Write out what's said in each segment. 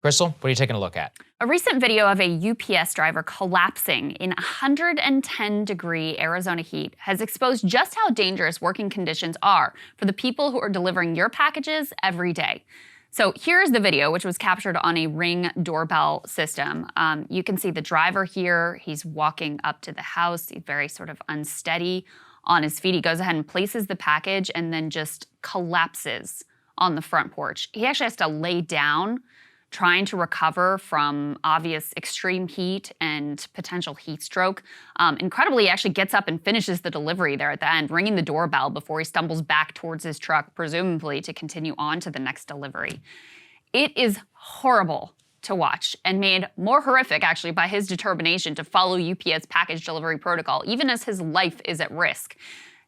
Krystal, what are you taking a look at? A recent video of a UPS driver collapsing in 110-degree Arizona heat has exposed just how dangerous working conditions are for the people who are delivering your packages every day. So here's the video, which was captured on a Ring doorbell system. You can see the driver here. He's walking up to the house. He's very sort of unsteady on his feet. He goes ahead and places the package and then just collapses on the front porch. He actually has to lay down, trying to recover from obvious extreme heat and potential heat stroke. Incredibly, he actually gets up and finishes the delivery there at the end, ringing the doorbell before he stumbles back towards his truck, presumably to continue on to the next delivery. It is horrible to watch and made more horrific, actually, by his determination to follow UPS package delivery protocol, even as his life is at risk.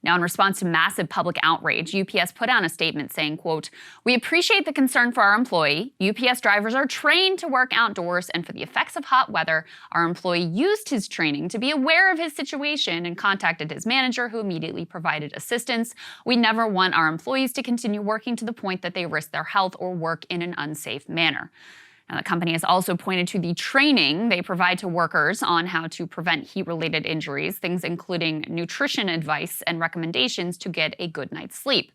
Now, in response to massive public outrage, UPS put out a statement saying, quote, "We appreciate the concern for our employee. UPS drivers are trained to work outdoors, and for the effects of hot weather, our employee used his training to be aware of his situation and contacted his manager, who immediately provided assistance. We never want our employees to continue working to the point that they risk their health or work in an unsafe manner." Now, the company has also pointed to the training they provide to workers on how to prevent heat-related injuries, things including nutrition advice and recommendations to get a good night's sleep.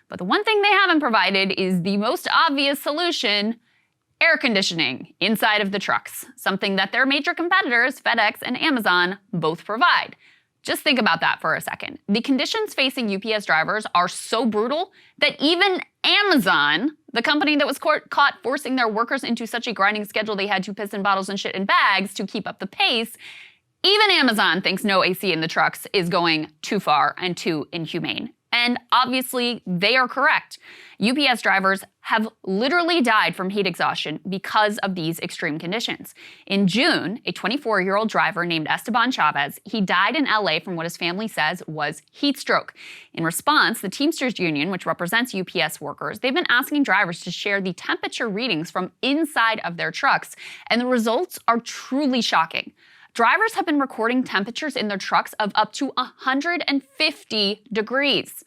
But the one thing they haven't provided is the most obvious solution: air conditioning inside of the trucks, something that their major competitors, FedEx and Amazon, both provide. Just think about that for a second. The conditions facing UPS drivers are so brutal that even Amazon, the company that was caught forcing their workers into such a grinding schedule they had to piss in bottles and shit in bags to keep up the pace, even Amazon thinks no AC in the trucks is going too far and too inhumane. And obviously, they are correct. UPS drivers have literally died from heat exhaustion because of these extreme conditions. In June, a 24-year-old driver named Esteban Chavez, he died in LA from what his family says was heat stroke. In response, the Teamsters Union, which represents UPS workers, they've been asking drivers to share the temperature readings from inside of their trucks, and the results are truly shocking. Drivers have been recording temperatures in their trucks of up to 150 degrees.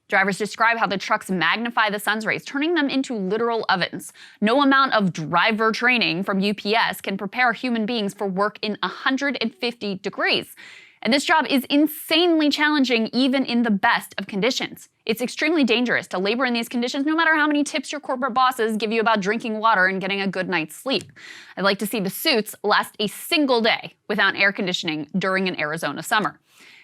Drivers describe how the trucks magnify the sun's rays, turning them into literal ovens. No amount of driver training from UPS can prepare human beings for work in 150 degrees. And this job is insanely challenging even in the best of conditions. It's extremely dangerous to labor in these conditions, no matter how many tips your corporate bosses give you about drinking water and getting a good night's sleep. I'd like to see the suits last a single day without air conditioning during an Arizona summer.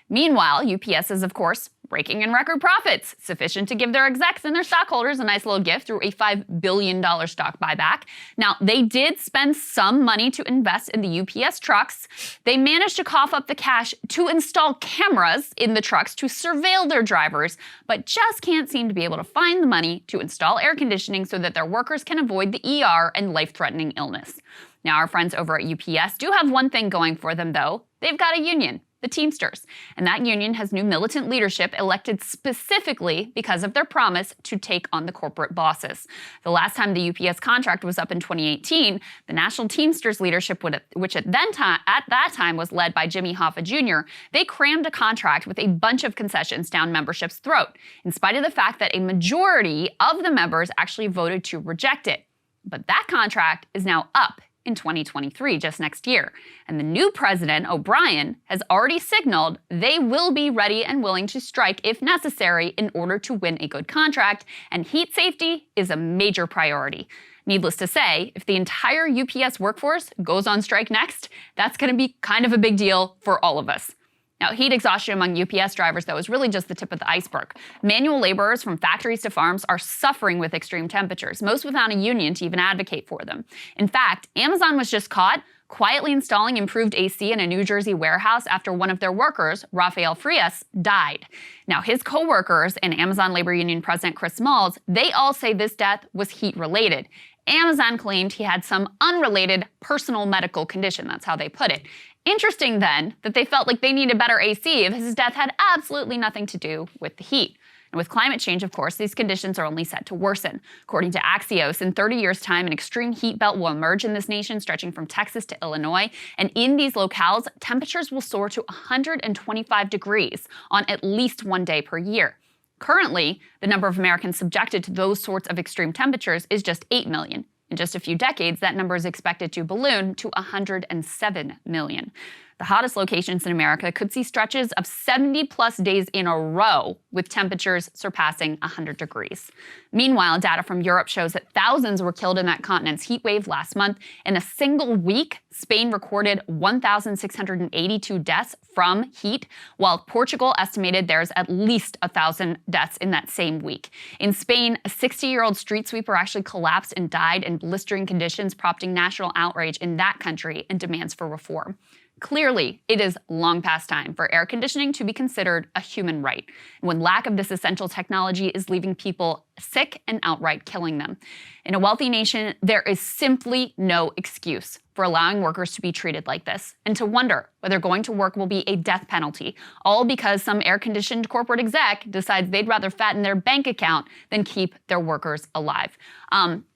Meanwhile, UPS is, of course, raking in record profits, sufficient to give their execs and their stockholders a nice little gift through a $5 billion stock buyback. Now, they did spend some money to invest in the UPS trucks. They managed to cough up the cash to install cameras in the trucks to surveil their drivers, but just can't seem to be able to find the money to install air conditioning so that their workers can avoid the ER and life-threatening illness. Now, our friends over at UPS do have one thing going for them, though. They've got a union, the Teamsters, and that union has new militant leadership elected specifically because of their promise to take on the corporate bosses. The last time the UPS contract was up in 2018, the National Teamsters leadership, which at that time was led by Jimmy Hoffa Jr., they crammed a contract with a bunch of concessions down membership's throat, in spite of the fact that a majority of the members actually voted to reject it. But that contract is now up in 2023, just next year. And the new president, O'Brien, has already signaled they will be ready and willing to strike if necessary in order to win a good contract, and heat safety is a major priority. Needless to say, if the entire UPS workforce goes on strike next, that's going to be kind of a big deal for all of us. Now, heat exhaustion among UPS drivers, though, is really just the tip of the iceberg. Manual laborers from factories to farms are suffering with extreme temperatures, most without a union to even advocate for them. In fact, Amazon was just caught quietly installing improved AC in a New Jersey warehouse after one of their workers, Rafael Frias, died. Now, his co-workers and Amazon Labor Union President Chris Smalls, they all say this death was heat-related. Amazon claimed he had some unrelated personal medical condition. That's how they put it. Interesting, then, that they felt like they needed better AC if his death had absolutely nothing to do with the heat. And with climate change, of course, these conditions are only set to worsen. According to Axios, in 30 years' time, an extreme heat belt will emerge in this nation, stretching from Texas to Illinois. And in these locales, temperatures will soar to 125 degrees on at least one day per year. Currently, the number of Americans subjected to those sorts of extreme temperatures is just 8 million. In just a few decades, that number is expected to balloon to 107 million. The hottest locations in America could see stretches of 70-plus days in a row with temperatures surpassing 100 degrees. Meanwhile, data from Europe shows that thousands were killed in that continent's heat wave last month. In a single week, Spain recorded 1,682 deaths from heat, while Portugal estimated there's at least 1,000 deaths in that same week. In Spain, a 60-year-old street sweeper actually collapsed and died in blistering conditions, prompting national outrage in that country and demands for reform. Clearly, it is long past time for air conditioning to be considered a human right, when lack of this essential technology is leaving people sick and outright killing them. In a wealthy nation, there is simply no excuse for allowing workers to be treated like this, and to wonder whether going to work will be a death penalty, all because some air-conditioned corporate exec decides they'd rather fatten their bank account than keep their workers alive.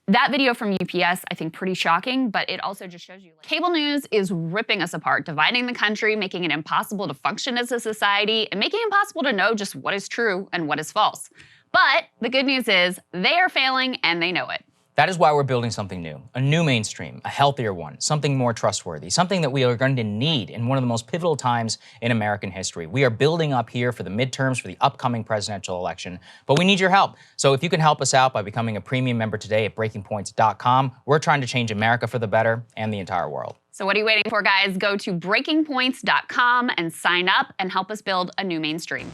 That video from UPS, I think, pretty shocking, but it also just shows you cable news is ripping us apart, dividing the country, making it impossible to function as a society, and making it impossible to know just what is true and what is false. But the good news is they are failing and they know it. That is why we're building something new, a new mainstream, a healthier one, something more trustworthy, something that we are going to need in one of the most pivotal times in American history. We are building up here for the midterms, for the upcoming presidential election, but we need your help. So if you can help us out by becoming a premium member today at breakingpoints.com, we're trying to change America for the better and the entire world. So what are you waiting for, guys? Go to breakingpoints.com and sign up and help us build a new mainstream.